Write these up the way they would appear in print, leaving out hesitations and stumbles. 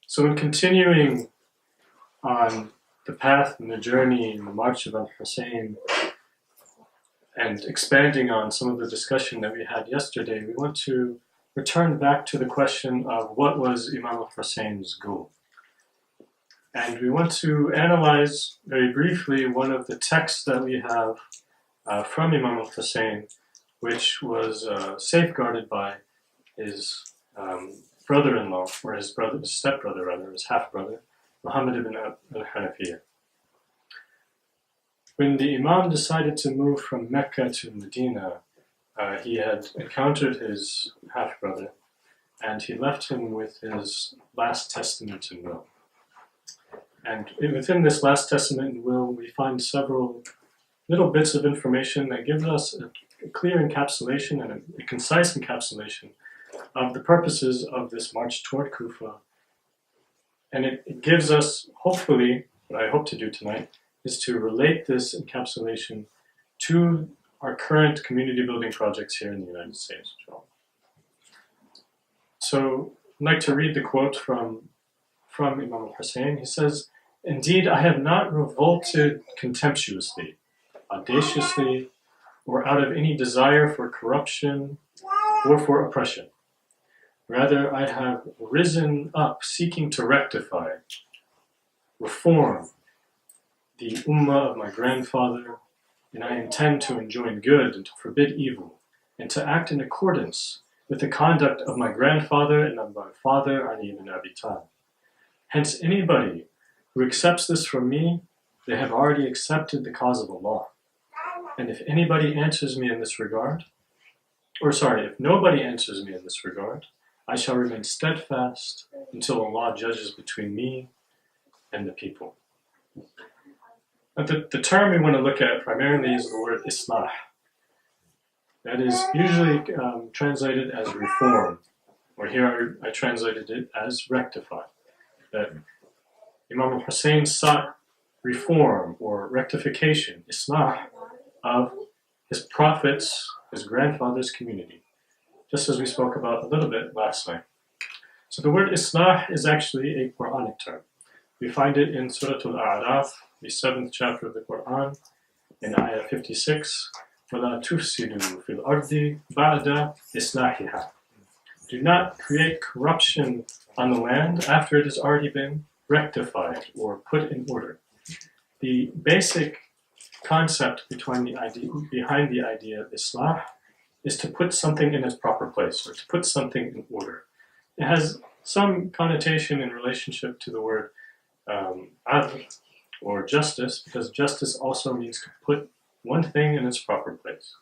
So in continuing on the path and the journey and the march of Al-Hussein and expanding on some of the discussion that we had yesterday, we want to return back to the question of what was Imam al-Hussein's goal. And we want to analyze very briefly one of the texts that we have from Imam al-Hussein, which was safeguarded by his brother-in-law, or his stepbrother rather, his half-brother, Muhammad ibn al-Hanafiyyah. When the Imam decided to move from Mecca to Medina, he had encountered his half-brother, and he left him with his last testament and will. And within this last testament and will, we find several little bits of information that gives us a clear encapsulation and a concise encapsulation of the purposes of this march toward Kufa. And it gives us, hopefully, what I hope to do tonight, is to relate this encapsulation to our current community building projects here in the United States. So I'd like to read the quote from Imam al-Hussein. He says, "Indeed, I have not revolted contemptuously, audaciously, or out of any desire for corruption or for oppression. Rather, I have risen up seeking to rectify, reform the ummah of my grandfather, and I intend to enjoin good and to forbid evil, and to act in accordance with the conduct of my grandfather and of my father, Ali ibn Abi Talib. Hence, anybody who accepts this from me, they have already accepted the cause of Allah. And if anybody answers me in this regard, if nobody answers me in this regard, I shall remain steadfast until Allah judges between me and the people." But the term we want to look at primarily is the word islah. That is usually translated as reform, or here I translated it as rectify. That Imam al-Hussein sought reform or rectification, islah, of his prophet's, his grandfather's community, just as we spoke about a little bit last night. So the word islah is actually a Quranic term. We find it in Surah Al-A'raf, the 7th chapter of the Quran, in Ayah 56, وَلَا تُفْسِدُوا فِي الْأَرْضِ بَعْدَ إِصْلَاحِهَا. Do not create corruption on the land after it has already been rectified or put in order. The basic concept behind the idea of Islah is to put something in its proper place, or to put something in order. It has some connotation in relationship to the word adl, or justice, because justice also means to put one thing in its proper place.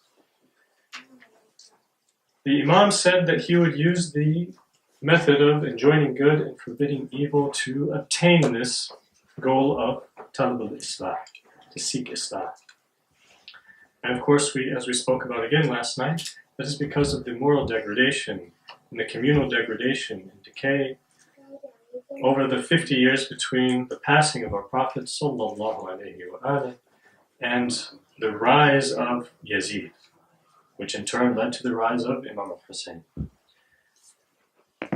The Imam said that he would use the method of enjoining good and forbidding evil to obtain this goal of talab al-islah, to seek islah. And of course, as we spoke about again last night, that is because of the moral degradation and the communal degradation and decay over the 50 years between the passing of our Prophet ﷺ and the rise of Yazid, which in turn led to the rise of Imam al-Hussein.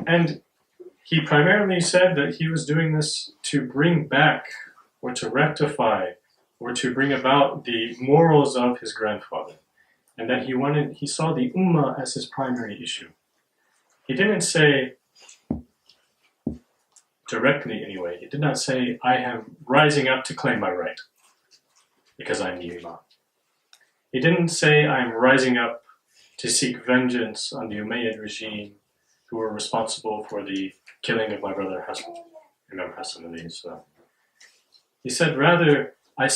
And he primarily said that he was doing this to bring back, or to rectify, or to bring about the morals of his grandfather, and that he saw the ummah as his primary issue. He didn't say, directly anyway, he did not say, I am rising up to claim my right, because I'm the Imam. He didn't say, I am rising up to seek vengeance on the Umayyad regime who were responsible for the killing of my brother Hassan, Imam Hassan alayhi salam. He said, rather, I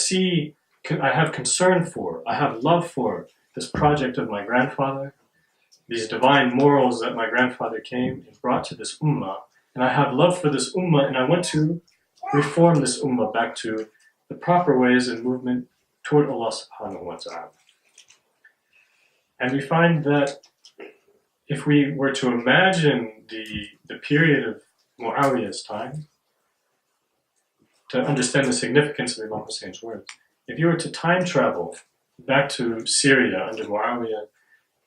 have concern for, I have love for this project of my grandfather, these divine morals that my grandfather came and brought to this ummah, and I have love for this ummah, and I want to reform this ummah back to the proper ways and movement toward Allah subhanahu wa ta'ala. And we find that if we were to imagine the period of Muawiyah's time, to understand the significance of Imam Hussein's words, if you were to time travel back to Syria under Muawiyah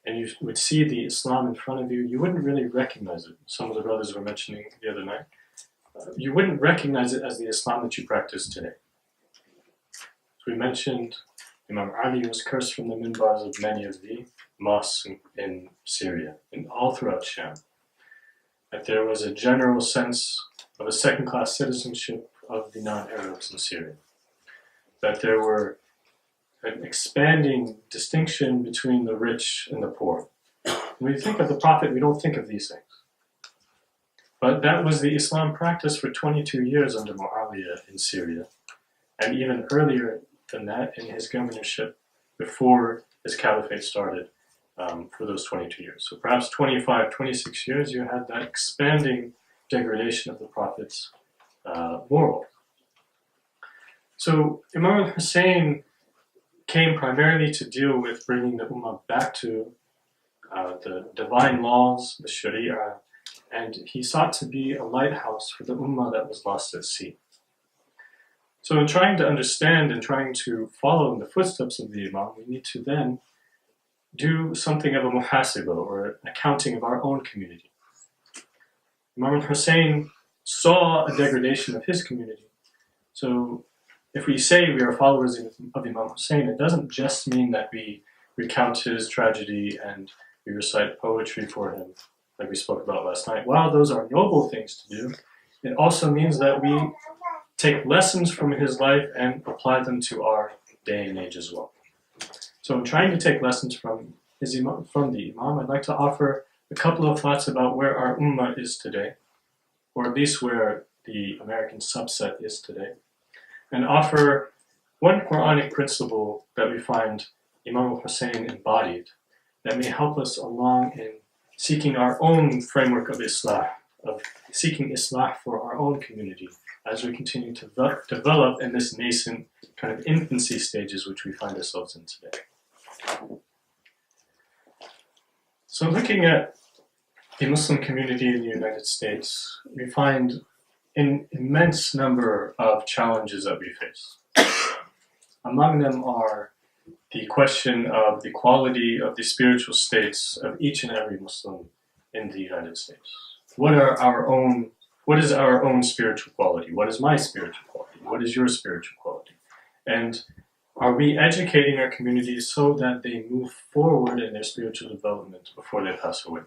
and you would see the Islam in front of you, you wouldn't really recognize it. Some of the brothers were mentioning the other night. You wouldn't recognize it as the Islam that you practice today. As we mentioned, Imam Ali was cursed from the minbars of many of the mosques in Syria and all throughout Sham. That there was a general sense of a second-class citizenship of the non-Arabs in Syria. That there were an expanding distinction between the rich and the poor. When we think of the Prophet, we don't think of these things. But that was the Islam practice for 22 years under Muawiyah in Syria, and even earlier than that in his governorship before his caliphate started for those 22 years. So perhaps 25, 26 years you had that expanding degradation of the Prophet's moral. So Imam al-Hussein came primarily to deal with bringing the Ummah back to the divine laws, the Sharia, and he sought to be a lighthouse for the Ummah that was lost at sea. So in trying to understand and trying to follow in the footsteps of the Imam, we need to then do something of a muhasiba, or an accounting of our own community. Imam al-Hussein saw a degradation of his community. So if we say we are followers of Imam Hussein, it doesn't just mean that we recount his tragedy and we recite poetry for him, like we spoke about last night. While those are noble things to do, it also means that we take lessons from his life and apply them to our day and age as well. So in trying to take lessons from the Imam, I'd like to offer a couple of thoughts about where our Ummah is today, or at least where the American subset is today, and offer one Quranic principle that we find Imam al-Hussein embodied that may help us along in seeking our own framework of Islah, of seeking Islah for our own community as we continue to develop in this nascent kind of infancy stages which we find ourselves in today. So looking at the Muslim community in the United States, we find an immense number of challenges that we face. Among them are the question of the quality of the spiritual states of each and every Muslim in the United States. What is our own spiritual quality? What is my spiritual quality? What is your spiritual quality? And are we educating our communities so that they move forward in their spiritual development before they pass away?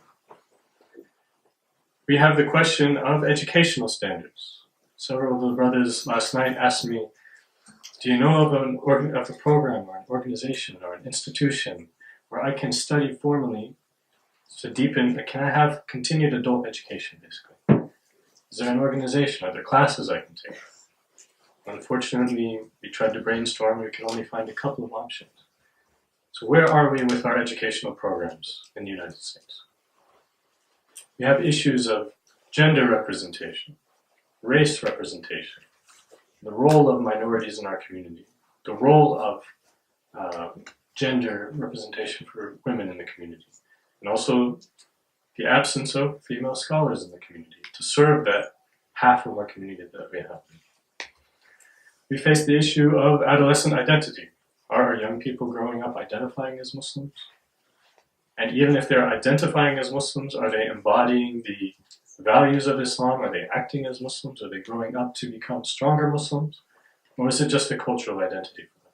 We have the question of educational standards. Several of the brothers last night asked me, do you know of a program or an organization or an institution where I can study formally to deepen, can I have continued adult education basically? Is there an organization? Are there classes I can take? Unfortunately, we tried to brainstorm, we could only find a couple of options. So where are we with our educational programs in the United States? We have issues of gender representation, race representation, the role of minorities in our community, the role of gender representation for women in the community, and also the absence of female scholars in the community to serve that half of our community that we have. We face the issue of adolescent identity. Are our young people growing up identifying as Muslims? And even if they're identifying as Muslims, are they embodying the values of Islam? Are they acting as Muslims? Are they growing up to become stronger Muslims? Or is it just a cultural identity for them?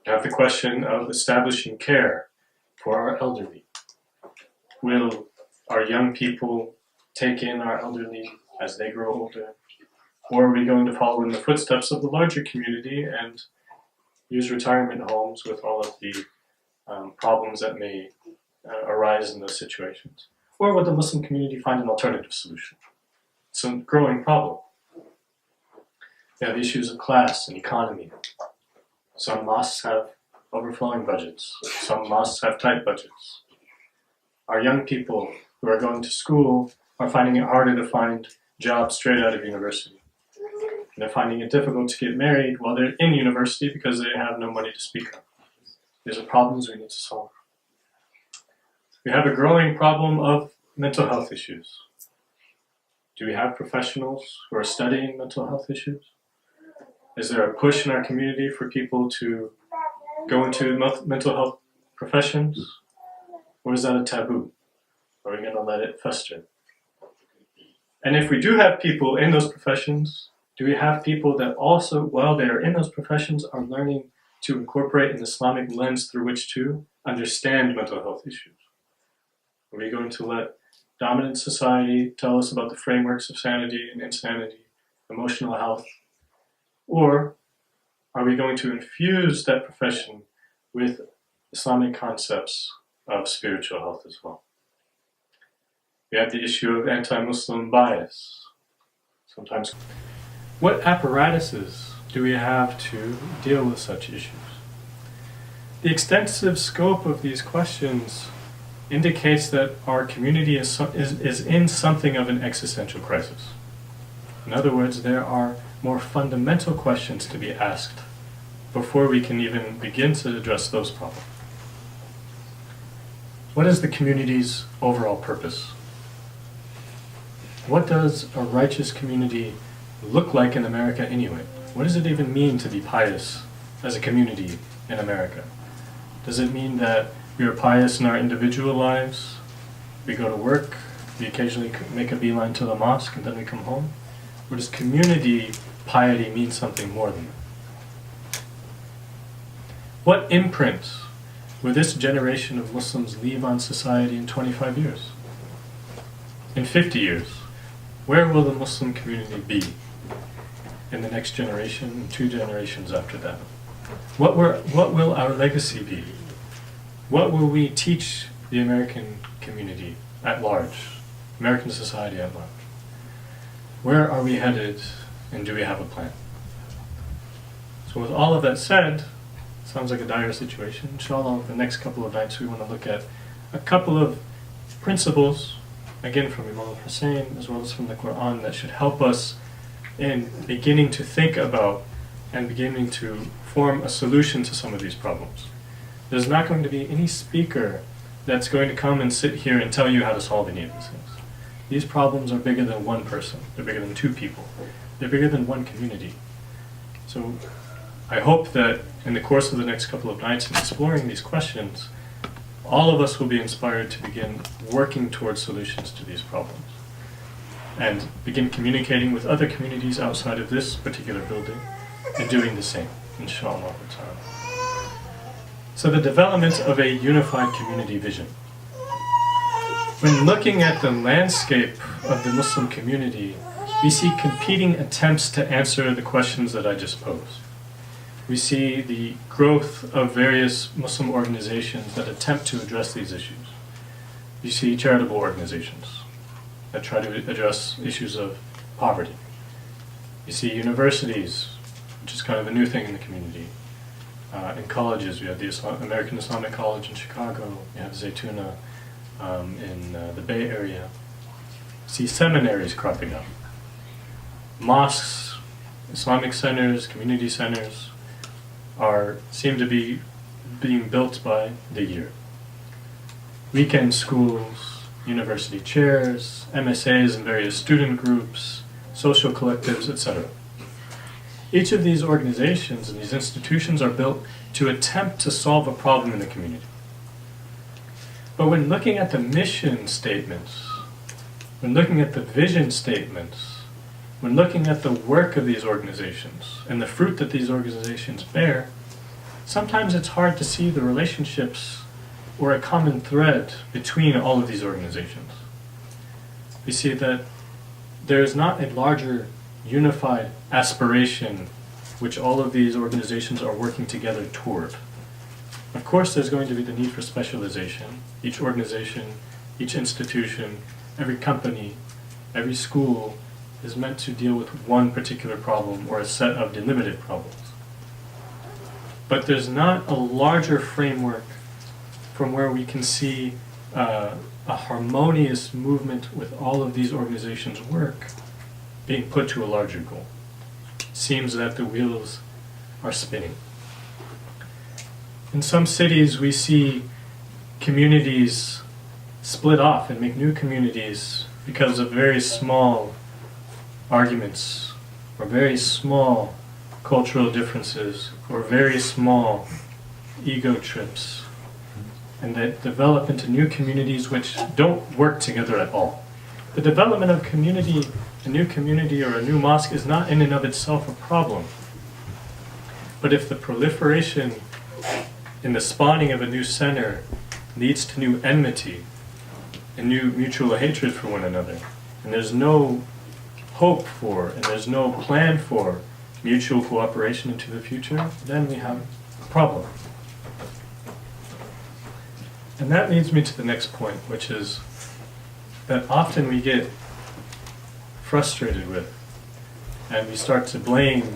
We have the question of establishing care for our elderly. Will our young people take in our elderly as they grow older? Or are we going to follow in the footsteps of the larger community and use retirement homes with all of the problems that may arise in those situations? Or would the Muslim community find an alternative solution? It's a growing problem. We have issues of class and economy. Some mosques have overflowing budgets. Some mosques have tight budgets. Our young people who are going to school are finding it harder to find jobs straight out of university. And they're finding it difficult to get married while they're in university because they have no money to speak of. These are problems we need to solve. We have a growing problem of mental health issues. Do we have professionals who are studying mental health issues? Is there a push in our community for people to go into mental health professions? Or is that a taboo? Are we going to let it fester? And if we do have people in those professions, do we have people that also, while they are in those professions, are learning to incorporate an Islamic lens through which to understand mental health issues? Are we going to let dominant society tell us about the frameworks of sanity and insanity, emotional health? Or are we going to infuse that profession with Islamic concepts of spiritual health as well? We have the issue of anti-Muslim bias. Sometimes, what apparatuses do we have to deal with such issues? The extensive scope of these questions indicates that our community is in something of an existential crisis. In other words, there are more fundamental questions to be asked before we can even begin to address those problems. What is the community's overall purpose? What does a righteous community look like in America anyway? What does it even mean to be pious as a community in America? Does it mean that we are pious in our individual lives? We go to work, we occasionally make a beeline to the mosque, and then we come home? Or does community piety mean something more than that? What imprint will this generation of Muslims leave on society in 25 years? In 50 years? Where will the Muslim community be in the next generation and 2 generations after that? What will our legacy be? What will we teach the American community at large, American society at large? Where are we headed, and do we have a plan? So with all of that said, sounds like a dire situation. Inshallah, the next couple of nights we want to look at a couple of principles, again from Imam al-Hussein as well as from the Quran, that should help us in beginning to think about and beginning to form a solution to some of these problems. There's not going to be any speaker that's going to come and sit here and tell you how to solve any of these things. These problems are bigger than one person. They're bigger than 2 people. They're bigger than one community. So I hope that in the course of the next couple of nights in exploring these questions, all of us will be inspired to begin working towards solutions to these problems and begin communicating with other communities outside of this particular building and doing the same, inshallah. So the development of a unified community vision. When looking at the landscape of the Muslim community, we see competing attempts to answer the questions that I just posed. We see the growth of various Muslim organizations that attempt to address these issues. You see charitable organizations that try to address issues of poverty. You see universities, which is kind of a new thing in the community. In colleges, we have the American Islamic College in Chicago, we have Zaytuna in the Bay Area. See seminaries cropping up. Mosques, Islamic centers, community centers seem to be being built by the year. Weekend schools, university chairs, MSAs in various student groups, social collectives, etc. Each of these organizations and these institutions are built to attempt to solve a problem in the community. But when looking at the mission statements, when looking at the vision statements, when looking at the work of these organizations and the fruit that these organizations bear, sometimes it's hard to see the relationships or a common thread between all of these organizations. We see that there is not a larger unified aspiration which all of these organizations are working together toward. Of course, there's going to be the need for specialization. Each organization, each institution, every company, every school is meant to deal with one particular problem or a set of delimited problems. But there's not a larger framework from where we can see a harmonious movement with all of these organizations' work being put to a larger goal. It seems that the wheels are spinning. In some cities, we see communities split off and make new communities because of very small arguments or very small cultural differences or very small ego trips and that develop into new communities which don't work together at all. The development of community, a new community or a new mosque, is not in and of itself a problem. But if the proliferation in the spawning of a new center leads to new enmity and new mutual hatred for one another, and there's no hope for and there's no plan for mutual cooperation into the future, then we have a problem. And that leads me to the next point, which is that often we get frustrated with and we start to blame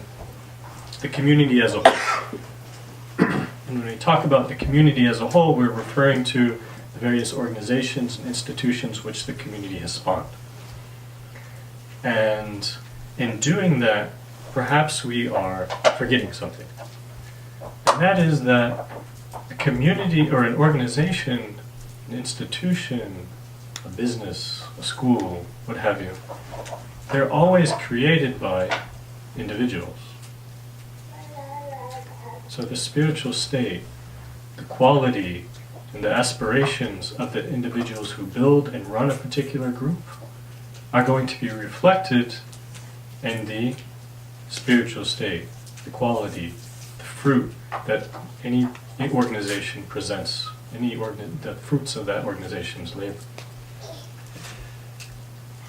the community as a whole. And when we talk about the community as a whole, we're referring to the various organizations and institutions which the community has spawned. And in doing that, perhaps we are forgetting something. And that is that a community or an organization, an institution, a business, a school, what have you, they're always created by individuals. So the spiritual state, the quality, and the aspirations of the individuals who build and run a particular group are going to be reflected in the spiritual state, the quality, the fruit that any organization presents, the fruits of that organization's labor.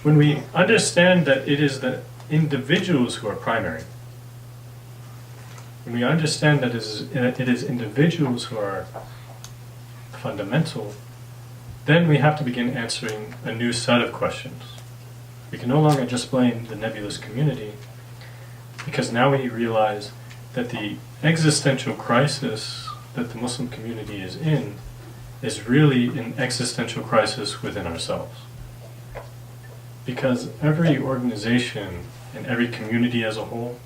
When we understand that it is the individuals who are primary, when we understand that it is individuals who are fundamental, then we have to begin answering a new set of questions. We can no longer just blame the nebulous community, because now we realize that the existential crisis that the Muslim community is in is really an existential crisis within ourselves. Because every organization and every community as a whole,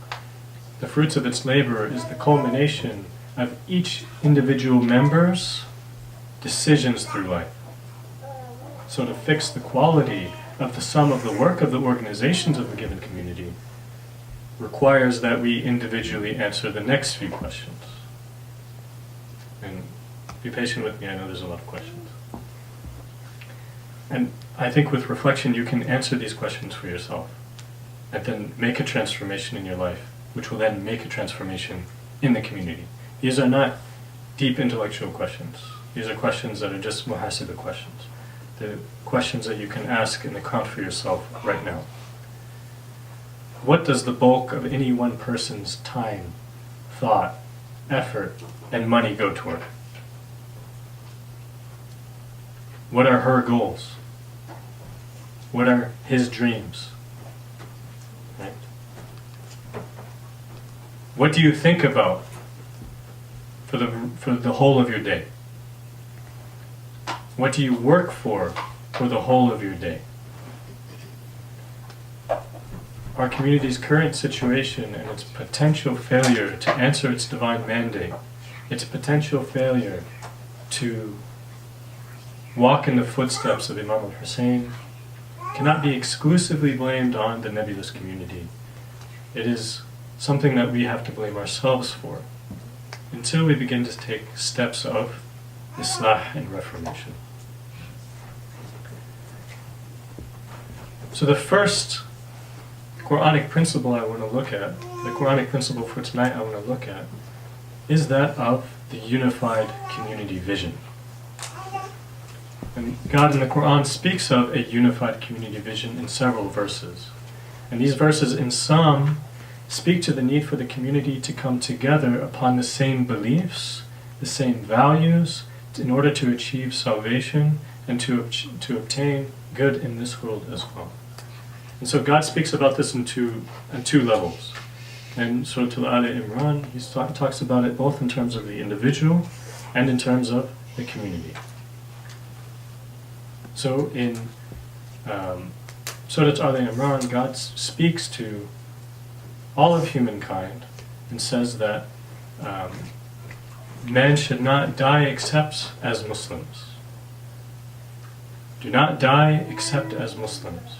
the fruits of its labor is the culmination of each individual member's decisions through life. So to fix the quality of the sum of the work of the organizations of a given community requires that we individually answer the next few questions. And be patient with me, I know there's a lot of questions. And I think with reflection you can answer these questions for yourself and then make a transformation in your life, which will then make a transformation in the community. These are not deep intellectual questions. These are questions that are just muhasiba questions. The questions that you can ask and account for yourself right now. What does the bulk of any one person's time, thought, effort, and money go toward? What are her goals? What are his dreams? Right? What do you think about for the whole of your day? What do you work for the whole of your day? Our community's current situation and its potential failure to answer its divine mandate, its potential failure to walk in the footsteps of Imam al-Hussein, cannot be exclusively blamed on the nebulous community. It is something that we have to blame ourselves for until we begin to take steps of Islah and reformation. So the first Quranic principle I want to look at, the Quranic principle for tonight I want to look at, is that of the unified community vision. And God in the Quran speaks of a unified community vision in several verses. And these verses in some speak to the need for the community to come together upon the same beliefs, the same values, in order to achieve salvation and to obtain good in this world as well. And so God speaks about this in two levels. In Surah Al-Imran, he talks about it both in terms of the individual and in terms of the community. So in Surah Al-Imran, God speaks to all of humankind and says that men should not die except as Muslims. Do not die except as Muslims.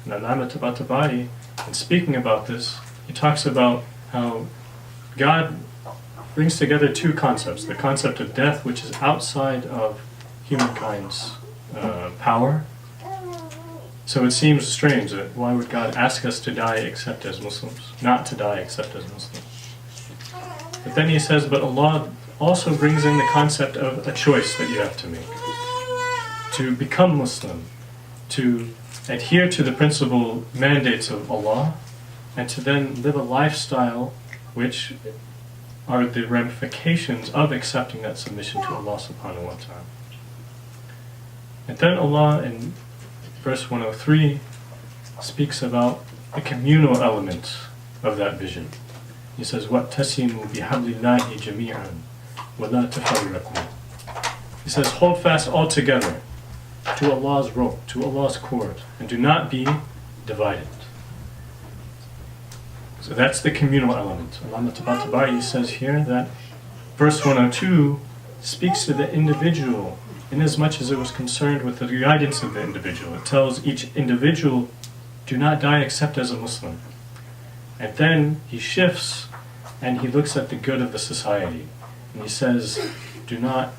And Allama Tabatabai, in speaking about this, he talks about how God brings together two concepts. The concept of death, which is outside of humankind's power. So it seems strange that why would God ask us to die except as Muslims, not to die except as Muslims? But then he says, but Allah also brings in the concept of a choice that you have to make. To become Muslim, to adhere to the principal mandates of Allah, and to then live a lifestyle which are the ramifications of accepting that submission to Allah subhanahu wa ta'ala. And then Allah in verse 103 speaks about the communal element of that vision. He says, وَاتَّسِمُوا بِحَبْلِ اللَّهِ جَمِيعًا وَلَا تَفَرَّقُوا. He says, hold fast all together to Allah's rope, to Allah's cord, and do not be divided. So that's the communal element. Allama Tabatabai says here that verse 102 speaks to the individual inasmuch as it was concerned with the guidance of the individual. It tells each individual, do not die except as a Muslim. And then he shifts and he looks at the good of the society. And he says, do not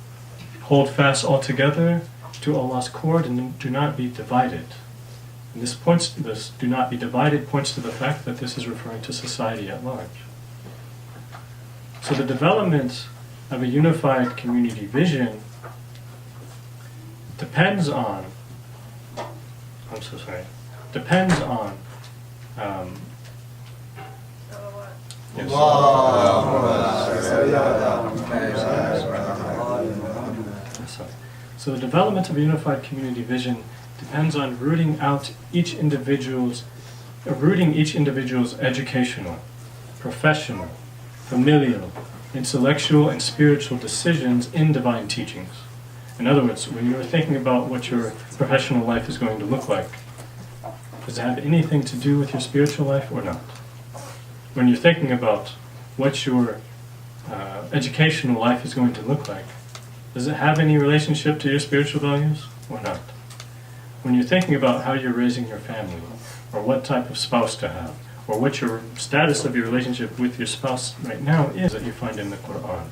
hold fast altogether to Allah's cord and do not be divided. And this points to this, do not be divided, points to the fact that this is referring to society at large. So the development of a unified community vision depends on, depends on yes. So the development of a unified community vision depends on rooting each individual's educational, professional, familial, intellectual, and spiritual decisions in divine teachings. In other words, when you're thinking about what your professional life is going to look like, does it have anything to do with your spiritual life or not? When you're thinking about what your educational life is going to look like, does it have any relationship to your spiritual values or not? When you're thinking about how you're raising your family, or what type of spouse to have, or what your status of your relationship with your spouse right now is that you find in the Quran,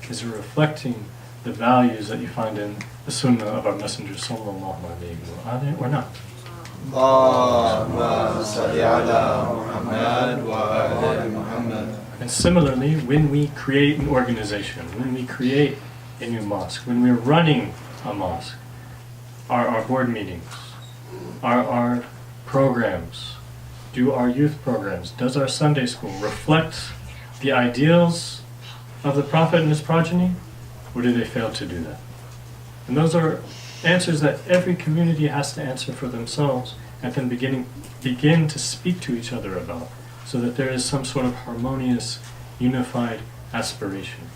is it reflecting the values that you find in the Sunnah of our Messenger sallallahu alaihi wasallam or not? And similarly, when we create an organization, when we create a new mosque, when we're running a mosque, our board meetings, our programs, do our youth programs, does our Sunday school reflect the ideals of the Prophet and his progeny, or do they fail to do that? And those are answers that every community has to answer for themselves and then begin to speak to each other about, so that there is some sort of harmonious, unified aspiration.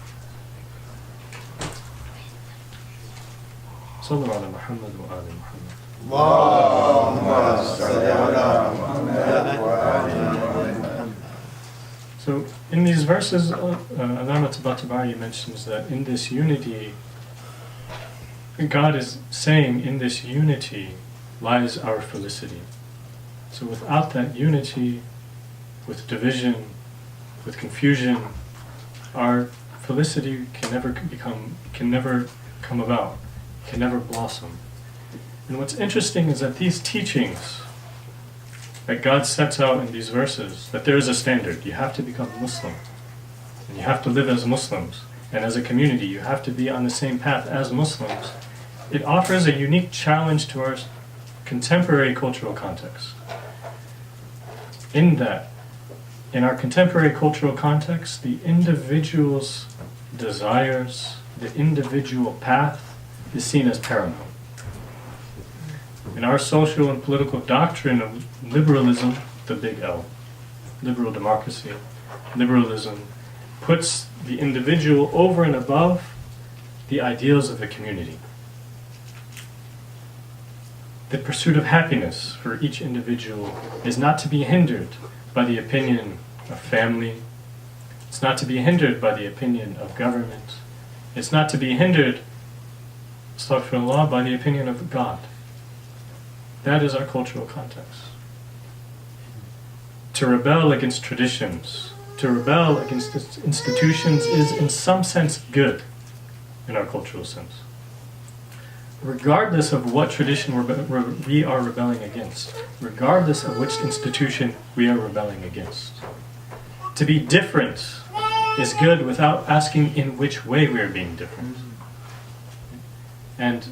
Sallu ala Muhammad wa ali Muhammad. So in these verses, Allama Tabatabai mentions that in this unity, God is saying in this unity lies our felicity. So without that unity, with division, with confusion, our felicity can never come about, can never blossom. And what's interesting is that these teachings that God sets out in these verses, that there is a standard. You have to become Muslim, and you have to live as Muslims, and as a community you have to be on the same path as Muslims. It offers a unique challenge to our contemporary cultural context. In that, in our contemporary cultural context, the individual's desires, the individual path is seen as paramount. In our social and political doctrine of liberalism, the big L, liberal democracy, liberalism puts the individual over and above the ideals of the community. The pursuit of happiness for each individual is not to be hindered by the opinion of family. It's not to be hindered by the opinion of government. It's not to be hindered, astaghfirullah, by the opinion of God. That is our cultural context. To rebel against traditions, to rebel against institutions is in some sense good in our cultural sense. regardless of what tradition we are rebelling against, regardless of which institution we are rebelling against. To be different is good without asking in which way we are being different. And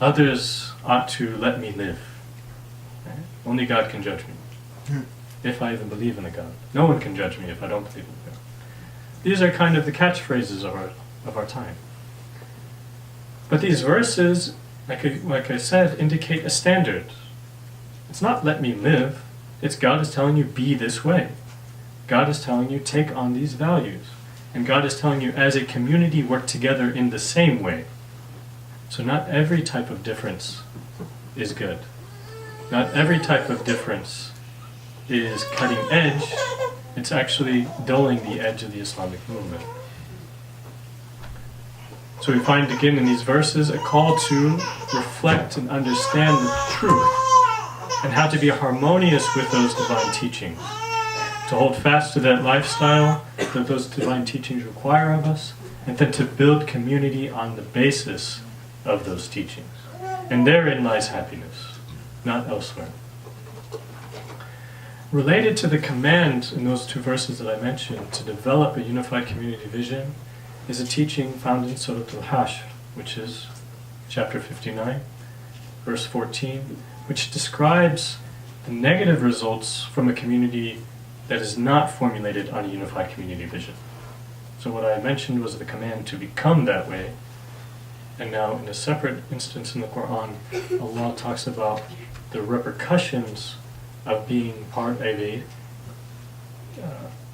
others ought to let me live. Right? Only God can judge me, if I even believe in a God. No one can judge me if I don't believe in a God. These are kind of the catchphrases of our time. But these verses, like I said, indicate a standard. It's not let me live. It's God is telling you be this way. God is telling you take on these values. And God is telling you as a community work together in the same way. So not every type of difference is good. Not every type of difference is cutting edge. It's actually dulling the edge of the Islamic movement. So we find again in these verses a call to reflect and understand the truth and how to be harmonious with those divine teachings. To hold fast to that lifestyle that those divine teachings require of us, and then to build community on the basis of those teachings. And therein lies happiness, not elsewhere. Related to the command in those two verses that I mentioned to develop a unified community vision is a teaching found in Surah Al-Hashr, which is chapter 59, verse 14, which describes the negative results from a community that is not formulated on a unified community vision. So what I mentioned was the command to become that way, and now in a separate instance in the Quran, Allah talks about the repercussions of being part of a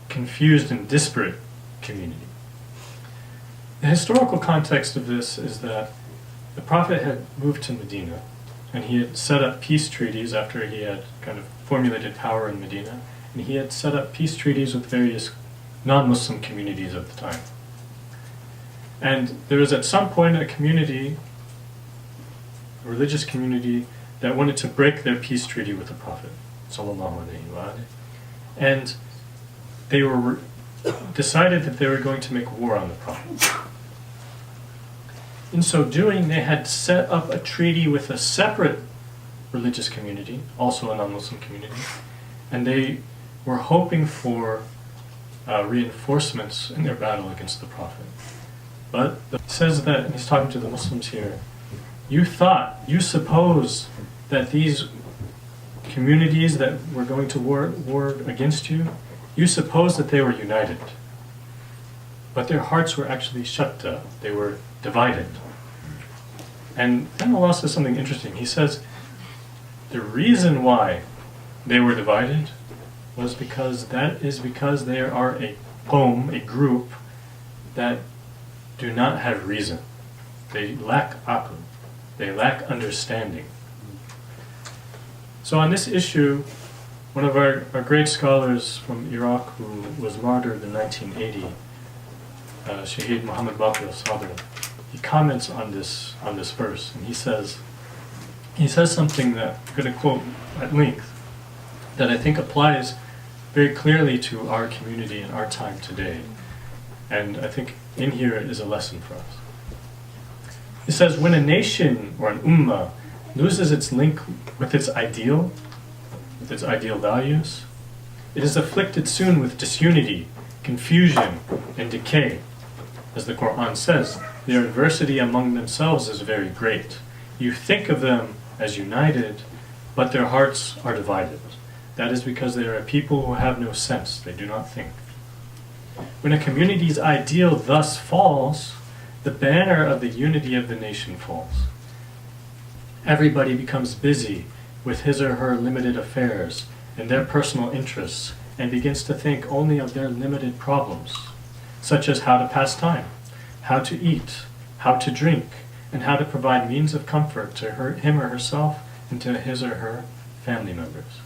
confused and disparate community. The historical context of this is that the Prophet had moved to Medina, and he had set up peace treaties after he had kind of formulated power in Medina, and he had set up peace treaties with various non-Muslim communities at the time. And there was at some point a community, a religious community, that wanted to break their peace treaty with the Prophet, sallallahu alaihi wasallam, and they were decided that they were going to make war on the Prophet. In so doing, they had set up a treaty with a separate religious community, also a non-Muslim community, and they were hoping for reinforcements in their battle against the Prophet. But it says that, and he's talking to the Muslims here, you suppose that these communities that were going to war against you, you suppose that they were united. But their hearts were actually shatta, they were divided. And then Allah says something interesting. He says, the reason why they were divided was because they are a qawm, a group, that do not have reason. They lack aql. They lack understanding. So on this issue, one of our great scholars from Iraq who was martyred in 1980, Shaheed Muhammad Baqir al-Sadr, he comments on this verse, and he says something that I'm going to quote at length that I think applies very clearly to our community and our time today. And I think in here is a lesson for us. He says, when a nation or an ummah loses its link with its ideal values, it is afflicted soon with disunity, confusion, and decay. As the Quran says, their adversity among themselves is very great. You think of them as united, but their hearts are divided. That is because they are a people who have no sense, they do not think. When a community's ideal thus falls, the banner of the unity of the nation falls. Everybody becomes busy with his or her limited affairs and their personal interests and begins to think only of their limited problems, such as how to pass time, how to eat, how to drink, and how to provide means of comfort to him or herself and to his or her family members.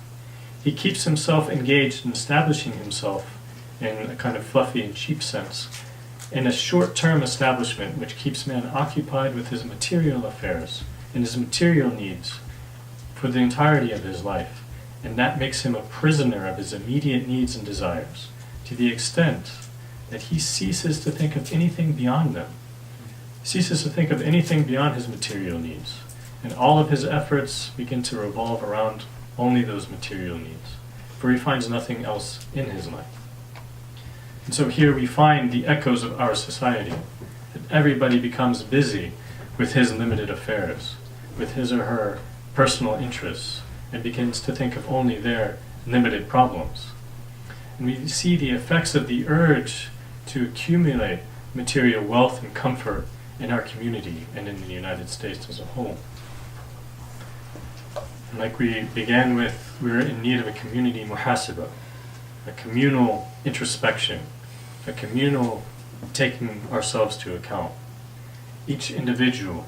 He keeps himself engaged in establishing himself in a kind of fluffy and cheap sense, in a short-term establishment which keeps man occupied with his material affairs and his material needs for the entirety of his life, and that makes him a prisoner of his immediate needs and desires, to the extent that he ceases to think of anything beyond them. ceases to think of anything beyond his material needs, and all of his efforts begin to revolve around only those material needs, for he finds nothing else in his life. And so here we find the echoes of our society, that everybody becomes busy with his limited affairs, with his or her personal interests, and begins to think of only their limited problems. And we see the effects of the urge to accumulate material wealth and comfort in our community and in the United States as a whole. And like we began with, we're in need of a community muhasaba, a communal introspection, a communal taking ourselves to account. Each individual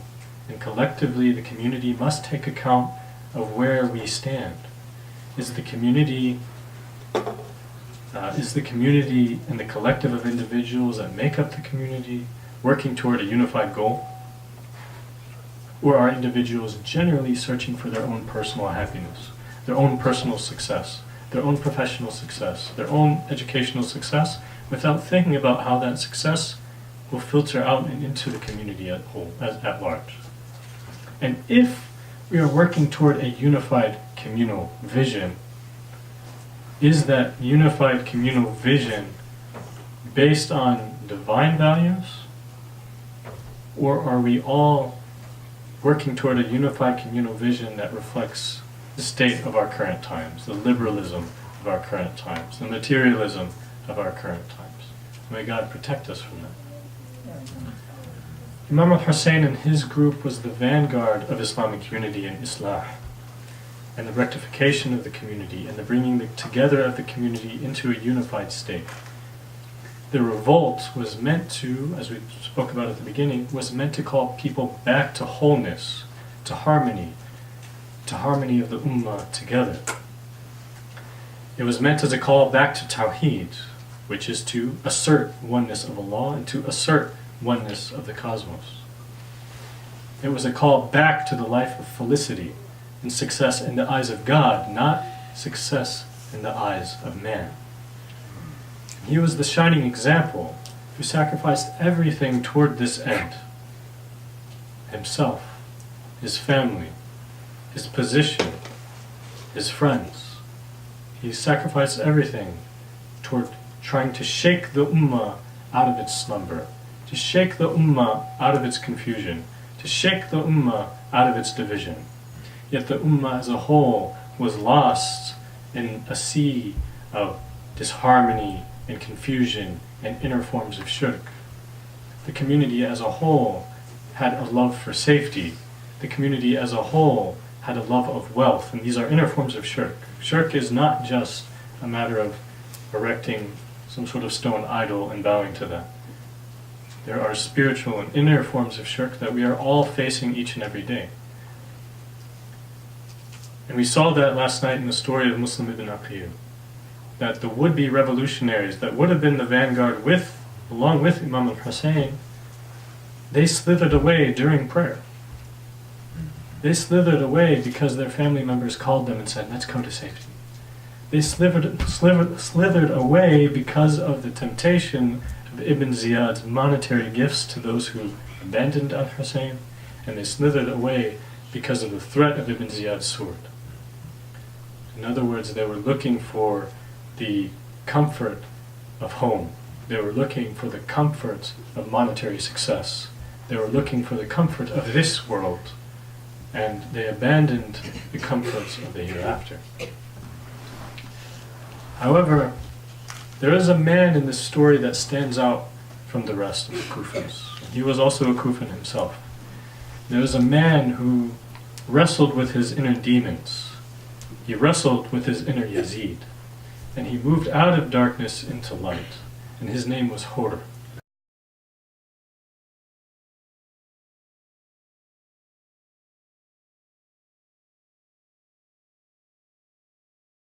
and collectively the community must take account of where we stand. Is the community and the collective of individuals that make up the community working toward a unified goal? Or are individuals generally searching for their own personal happiness, their own personal success, their own professional success, their own educational success, without thinking about how that success will filter out and into the community at large? And if we are working toward a unified communal vision, is that unified communal vision based on divine values? Or are we all working toward a unified communal vision that reflects the state of our current times, the liberalism of our current times, the materialism of our current times? May God protect us from that. Imam al-Hussein and his group was the vanguard of Islamic unity and Islah, and the rectification of the community and the bringing together of the community into a unified state. The revolt was meant to, as we spoke about at the beginning, was meant to call people back to wholeness, to harmony of the ummah together. It was meant as a call back to Tawheed, which is to assert oneness of Allah and to assert oneness of the cosmos. It was a call back to the life of felicity and success in the eyes of God, not success in the eyes of man. He was the shining example who sacrificed everything toward this end. Himself, his family, his position, his friends. He sacrificed everything toward trying to shake the ummah out of its slumber, to shake the ummah out of its confusion, to shake the ummah out of its division. Yet the ummah as a whole was lost in a sea of disharmony and confusion and inner forms of shirk. The community as a whole had a love for safety. The community as a whole had a love of wealth, and these are inner forms of shirk. Shirk is not just a matter of erecting some sort of stone idol and bowing to that. There are spiritual and inner forms of shirk that we are all facing each and every day. And we saw that last night in the story of Muslim ibn Aqil, that the would-be revolutionaries that would have been the vanguard along with Imam al-Hussein, they slithered away during prayer. They slithered away because their family members called them and said, let's go to safety. They slithered away because of the temptation of Ibn Ziyad's monetary gifts to those who abandoned al-Hussein, and they slithered away because of the threat of Ibn Ziyad's sword. In other words, they were looking for the comfort of home. They were looking for the comfort of monetary success. They were looking for the comfort of this world, and they abandoned the comforts of the hereafter. However, there is a man in this story that stands out from the rest of the Kufans. He was also a Kufan himself. There is a man who wrestled with his inner demons. He wrestled with his inner Yazid, and he moved out of darkness into light, and his name was Hur.